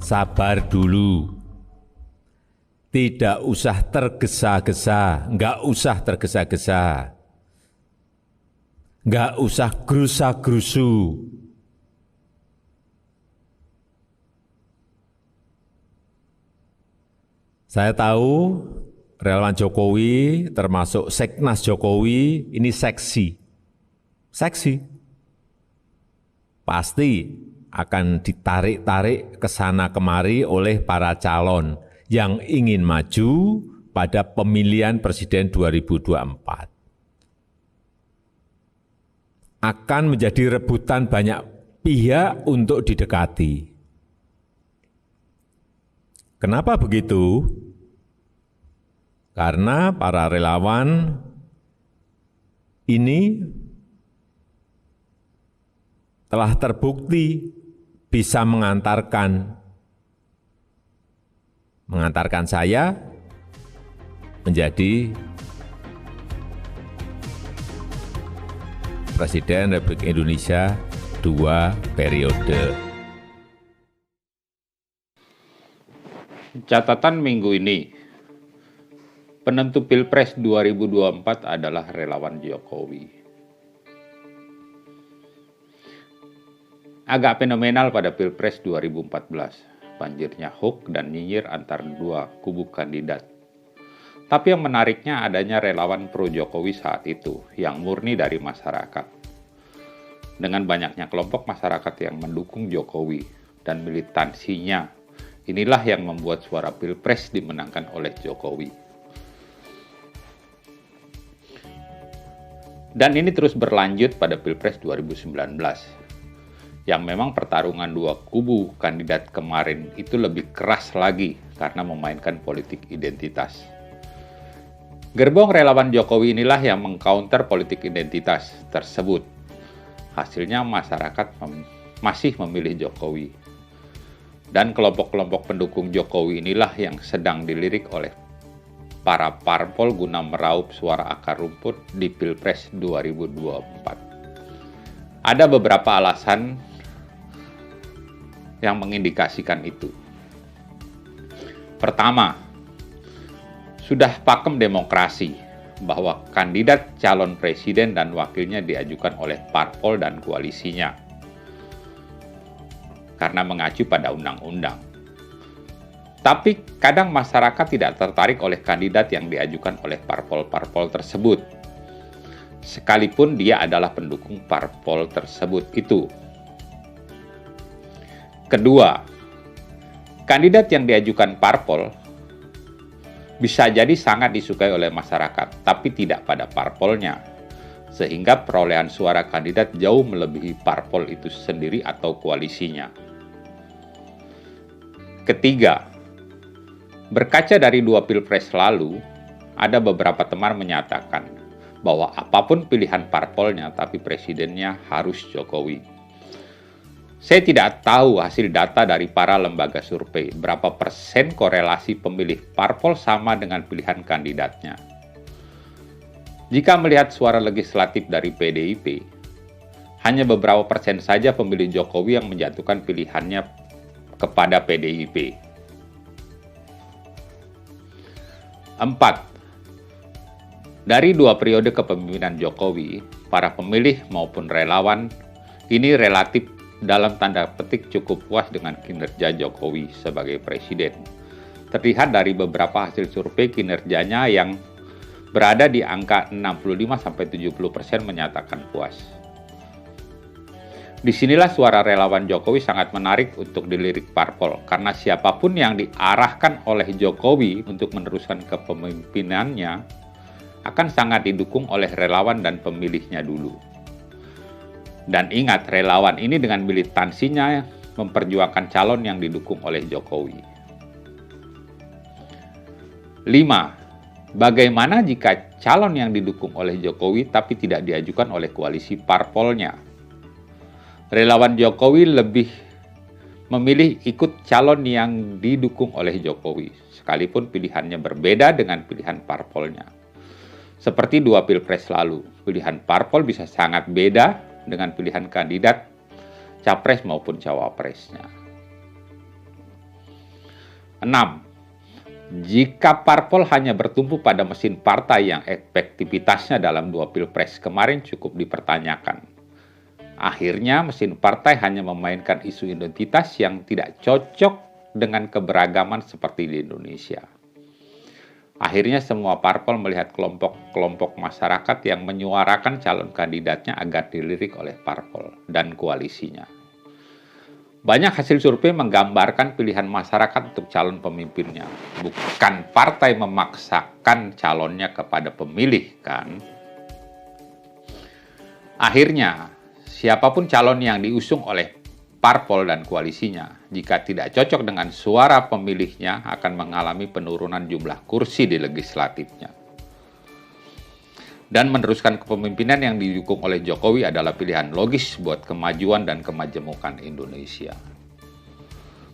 sabar dulu. Tidak usah tergesa-gesa, nggak usah tergesa-gesa. Nggak usah gerusa-gerusu. Saya tahu relawan Jokowi, termasuk Seknas Jokowi, ini seksi. Seksi. Pasti akan ditarik-tarik ke sana kemari oleh para calon yang ingin maju pada pemilihan presiden 2024. Akan menjadi rebutan banyak pihak untuk didekati. Kenapa begitu? Karena para relawan ini telah terbukti bisa mengantarkan saya menjadi Presiden Republik Indonesia 2 periode. Catatan minggu ini, penentu Pilpres 2024 adalah relawan Jokowi. Agak fenomenal pada Pilpres 2014, banjirnya hoax dan nyinyir antar dua kubu kandidat. Tapi yang menariknya adanya relawan pro Jokowi saat itu yang murni dari masyarakat. Dengan banyaknya kelompok masyarakat yang mendukung Jokowi dan militansinya, inilah yang membuat suara Pilpres dimenangkan oleh Jokowi. Dan ini terus berlanjut pada Pilpres 2019, yang memang pertarungan dua kubu kandidat kemarin itu lebih keras lagi karena memainkan politik identitas. Gerbong relawan Jokowi inilah yang mengcounter politik identitas tersebut. Hasilnya masyarakat masih memilih Jokowi. Dan kelompok-kelompok pendukung Jokowi inilah yang sedang dilirik oleh para parpol guna meraup suara akar rumput di Pilpres 2024. Ada beberapa alasan yang mengindikasikan itu. Pertama, sudah pakem demokrasi bahwa kandidat calon presiden dan wakilnya diajukan oleh parpol dan koalisinya karena mengacu pada undang-undang. Tapi kadang masyarakat tidak tertarik oleh kandidat yang diajukan oleh parpol-parpol tersebut, sekalipun dia adalah pendukung parpol tersebut itu. Kedua, kandidat yang diajukan parpol bisa jadi sangat disukai oleh masyarakat, tapi tidak pada parpolnya, sehingga perolehan suara kandidat jauh melebihi parpol itu sendiri atau koalisinya. Ketiga, berkaca dari dua pilpres lalu, ada beberapa teman menyatakan bahwa apapun pilihan parpolnya, tapi presidennya harus Jokowi. Saya tidak tahu hasil data dari para lembaga survei, berapa persen korelasi pemilih parpol sama dengan pilihan kandidatnya. Jika melihat suara legislatif dari PDIP, hanya beberapa persen saja pemilih Jokowi yang menjatuhkan pilihannya kepada PDIP. 4. Dari dua periode kepemimpinan Jokowi, para pemilih maupun relawan ini relatif dalam tanda petik cukup puas dengan kinerja Jokowi sebagai presiden. Terlihat dari beberapa hasil survei kinerjanya yang berada di angka 65-70% menyatakan puas. Disinilah suara relawan Jokowi sangat menarik untuk dilirik parpol, karena siapapun yang diarahkan oleh Jokowi untuk meneruskan kepemimpinannya akan sangat didukung oleh relawan dan pemilihnya dulu. Dan ingat, relawan ini dengan militansinya memperjuangkan calon yang didukung oleh Jokowi. 5. Bagaimana jika calon yang didukung oleh Jokowi tapi tidak diajukan oleh koalisi parpolnya? Relawan Jokowi lebih memilih ikut calon yang didukung oleh Jokowi, sekalipun pilihannya berbeda dengan pilihan parpolnya. Seperti dua pilpres lalu, pilihan parpol bisa sangat beda dengan pilihan kandidat capres maupun cawapresnya. 6. Jika parpol hanya bertumpu pada mesin partai yang efektivitasnya dalam 2 pilpres kemarin cukup dipertanyakan. Akhirnya mesin partai hanya memainkan isu identitas yang tidak cocok dengan keberagaman seperti di Indonesia. Akhirnya semua parpol melihat kelompok-kelompok masyarakat yang menyuarakan calon kandidatnya agar dilirik oleh parpol dan koalisinya. Banyak hasil survei menggambarkan pilihan masyarakat untuk calon pemimpinnya, bukan partai memaksakan calonnya kepada pemilih, kan? Akhirnya, siapapun calon yang diusung oleh parpol dan koalisinya, jika tidak cocok dengan suara pemilihnya, akan mengalami penurunan jumlah kursi di legislatifnya. Dan meneruskan kepemimpinan yang didukung oleh Jokowi adalah pilihan logis buat kemajuan dan kemajemukan Indonesia.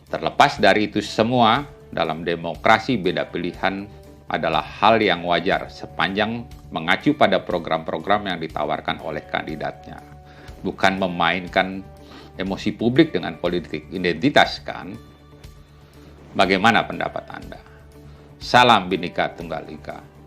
Terlepas dari itu semua, dalam demokrasi beda pilihan adalah hal yang wajar sepanjang mengacu pada program-program yang ditawarkan oleh kandidatnya. Bukan memainkan emosi publik dengan politik identitas, kan? Bagaimana pendapat Anda? Salam Bhinneka Tunggal Ika.